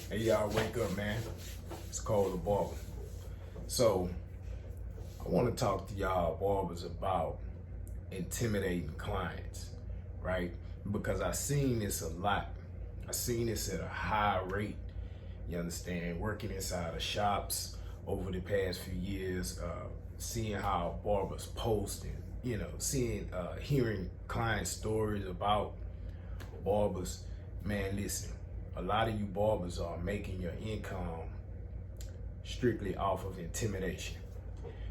Hey y'all, wake up, man. It's called the Barber. So I want to talk to y'all barbers about intimidating clients, right? Because I seen this a lot. I seen this at a high rate. You understand? Working inside of shops over the past few years, seeing how barbers post and hearing client stories about barbers. Man, listen. A lot of you barbers are making your income strictly off of intimidation,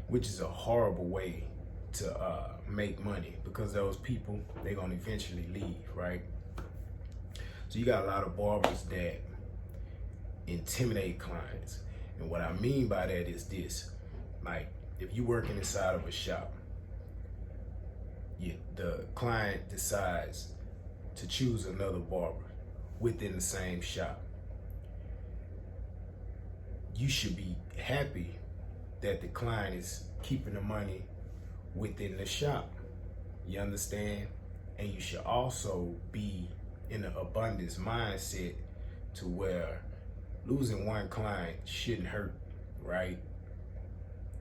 which is a horrible way to make money, because those people, they're gonna eventually leave, right? So you got a lot of barbers that intimidate clients. And what I mean by that is this: like, if you working inside of a shop, the client decides to choose another barber within the same shop. You should be happy that the client is keeping the money within the shop. You understand? And you should also be in an abundance mindset to where losing one client shouldn't hurt, right?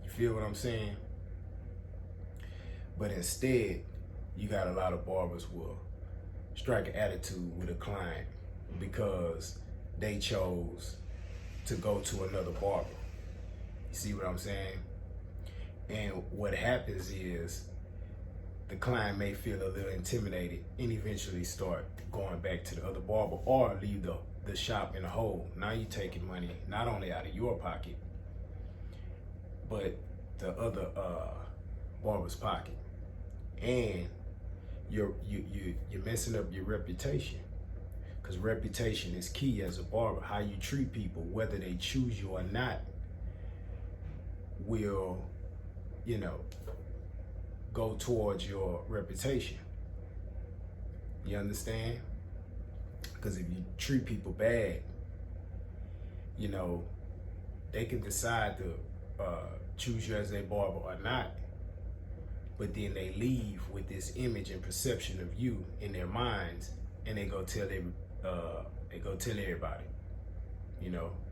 You feel what I'm saying? But instead, you got a lot of barbers will strike an attitude with a client because they chose to go to another barber. You see what I'm saying? And what happens is the client may feel a little intimidated and eventually start going back to the other barber or leave the shop in a hole. Now you're taking money not only out of your pocket, but the other barber's pocket. And you're messing up your reputation. Because reputation is key as a barber. How you treat people, whether they choose you or not, will, go towards your reputation. You understand? Because if you treat people bad, they can decide to choose you as a barber or not, but then they leave with this image and perception of you in their minds, and they go tell everybody.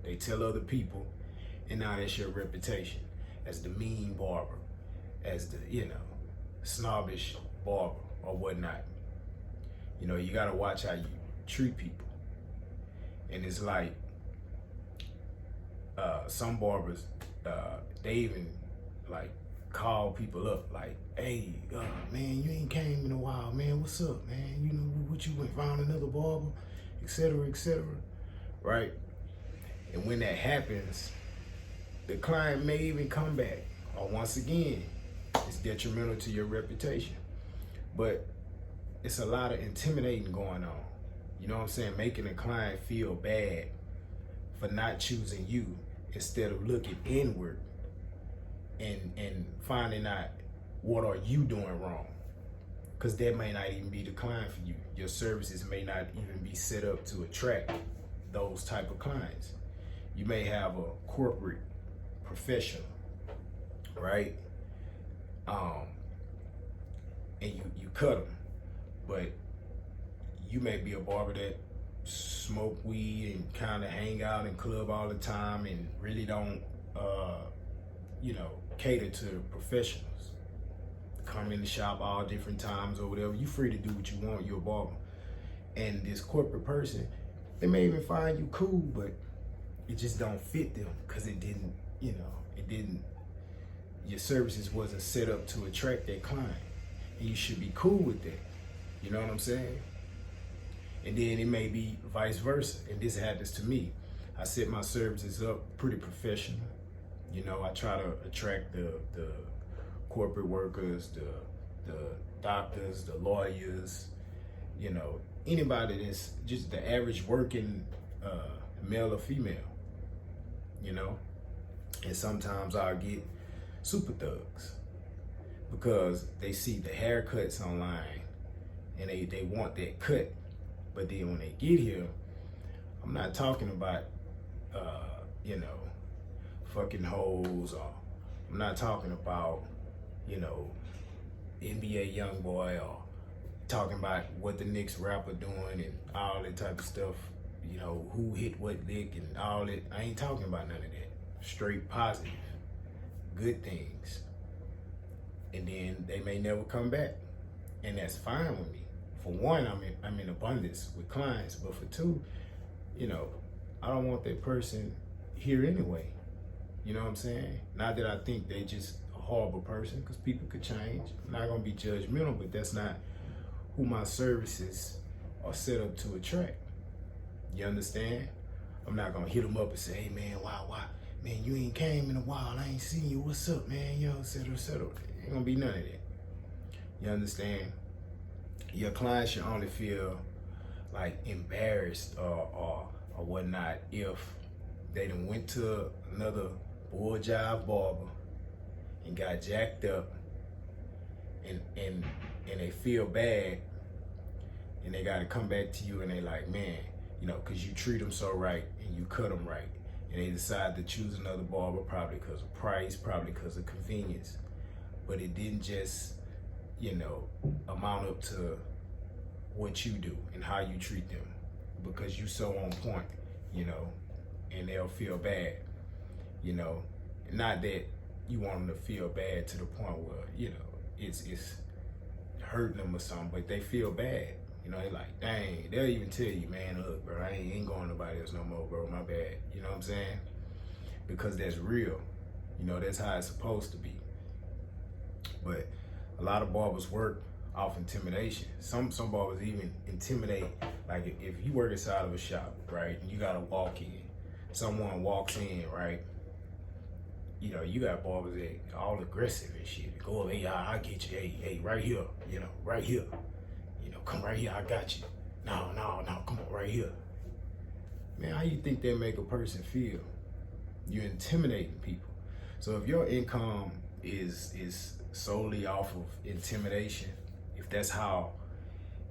They tell other people, and now that's your reputation as the mean barber, as the snobbish barber or whatnot. You gotta watch how you treat people. And it's like some barbers, they even like call people up like, hey, man, you ain't came in a while, man. What's up, man? What you went found another barber, etc., right? And when that happens, the client may even come back, or once again, it's detrimental to your reputation. But it's a lot of intimidating going on. You know what I'm saying? Making a client feel bad for not choosing you instead of looking inward and finding out what are you doing wrong. Because that may not even be the client for you. Your services may not even be set up to attract those type of clients. You may have a corporate professional, right? And you cut them, but you may be a barber that smoke weed and kind of hang out in club all the time and really don't, cater to professionals. Come in the shop all different times or whatever. You free to do what you want. You're a barber. And this corporate person, they may even find you cool, but it just don't fit them because it didn't, your services wasn't set up to attract that client. And you should be cool with that. You know what I'm saying? And then it may be vice versa. And this happens to me. I set my services up pretty professional. I try to attract the corporate workers, the doctors, the lawyers, anybody that's just the average working male or female, And sometimes I'll get super thugs because they see the haircuts online and they want that cut. But then when they get here, I'm not talking about, fucking hoes, or I'm not talking about, NBA young boy, or talking about what the next rapper doing and all that type of stuff. you know, who hit what lick and all that. I ain't talking about none of that. Straight positive, good things. And then they may never come back. And that's fine with me. For one, I'm in abundance with clients, but for two, you know, I don't want that person here anyway. You know what I'm saying? Not that I think they just a horrible person, because people could change. I'm not gonna be judgmental, but that's not who my services are set up to attract. You understand? I'm not gonna hit them up and say, hey man, why? Man, you ain't came in a while, I ain't seen you, what's up, man? You know, et cetera, et cetera. Ain't gonna be none of that. You understand? Your client should only feel like embarrassed or whatnot if they done went to another bull jive barber and got jacked up and they feel bad and they gotta come back to you and they like, man, you know, cause you treat them so right and you cut them right, and they decide to choose another barber probably because of price, probably because of convenience, but it didn't just, you know, amount up to what you do and how you treat them because you so on point, you know, and they'll feel bad, you know. Not that you want them to feel bad to the point where, you know, it's hurting them or something, but they feel bad. You know, they like, dang, they'll even tell you, man, look, bro, I ain't going to nobody else no more, bro, my bad. You know what I'm saying? Because that's real. You know, that's how it's supposed to be. But a lot of barbers work off intimidation. Some barbers even intimidate. Like if you work inside of a shop, right, and you gotta walk in, someone walks in, right, you know, you got barbers that all aggressive and shit. Go, hey, I'll get you, hey, right here, you know, right here. You know, come right here, I got you. No, come on, right here. Man, how you think that make a person feel? You're intimidating people. So if your income is solely off of intimidation, if that's how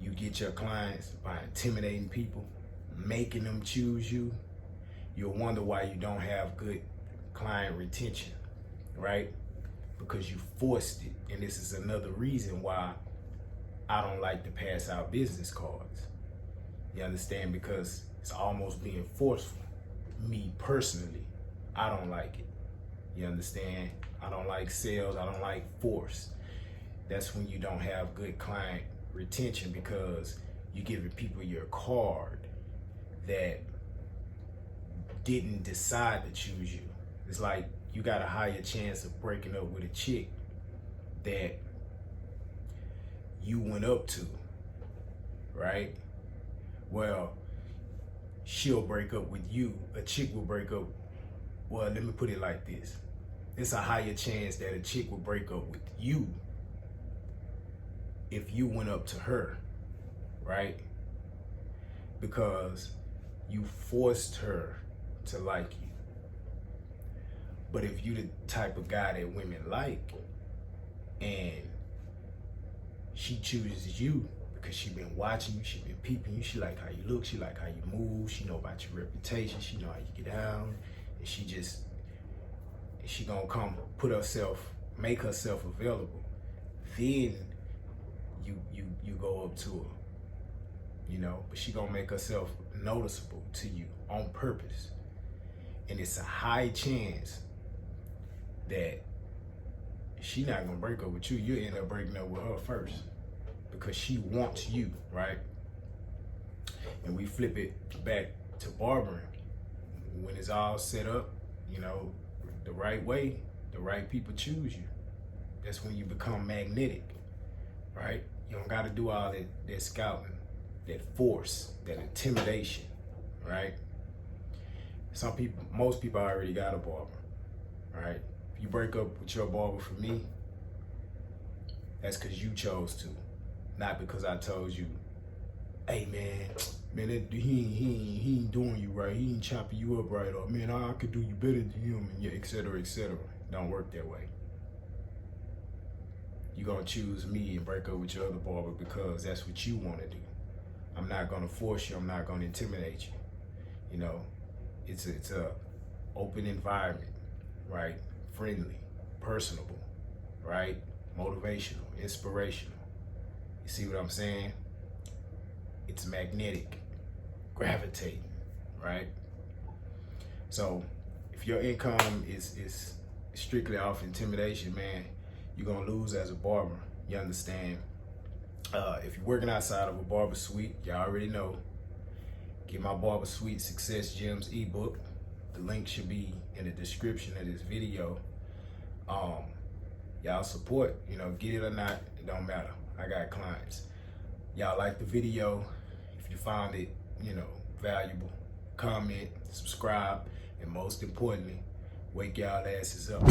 you get your clients, by intimidating people, making them choose you, you'll wonder why you don't have good client retention, right? Because you forced it. And this is another reason why I don't like to pass out business cards. You understand? Because it's almost being forceful. Me personally, I don't like it. You understand? I don't like sales. I don't like force. That's when you don't have good client retention, because you're giving people your card that didn't decide to choose you. It's like you got a higher chance of breaking up with a chick that you went up to, right? Well, she'll break up with you. A chick will break up. Well, let me put it like this. It's a higher chance that a chick will break up with you if you went up to her, right? Because you forced her to like you. But if you the type of guy that women like, and she chooses you because she been watching you, she been peeping you, she like how you look, she like how you move, she know about your reputation, she know how you get down, and she gonna come make herself available. Then you go up to her, you know, but she gonna make herself noticeable to you on purpose. And it's a high chance that she not gonna break up with you. You end up breaking up with her first because she wants you, right? And we flip it back to barbering. When it's all set up, you know, the right way, the right people choose you. That's when you become magnetic, right? You don't gotta do all that scouting, that force, that intimidation, right? Most people already got a barber, right? If you break up with your barber for me, that's because you chose to, not because I told you, hey man, he ain't doing you right, he ain't chopping you up right, or man, I could do you better than him, and yeah, et cetera, et cetera. Don't work that way. You're gonna choose me and break up with your other barber because that's what you wanna do. I'm not gonna force you, I'm not gonna intimidate you. You know, it's a open environment, right? Friendly, personable, right? Motivational, inspirational. You see what I'm saying? It's magnetic, gravitating, right? So if your income is strictly off intimidation, man, you're gonna lose as a barber. You understand? If you're working outside of a barber suite, you already know, get my Barber Suite Success Gems ebook. The link should be in the description of this video. Y'all support, get it or not, it don't matter. I got clients. Y'all like the video. If you found it, valuable, comment, subscribe, and most importantly, wake y'all asses up.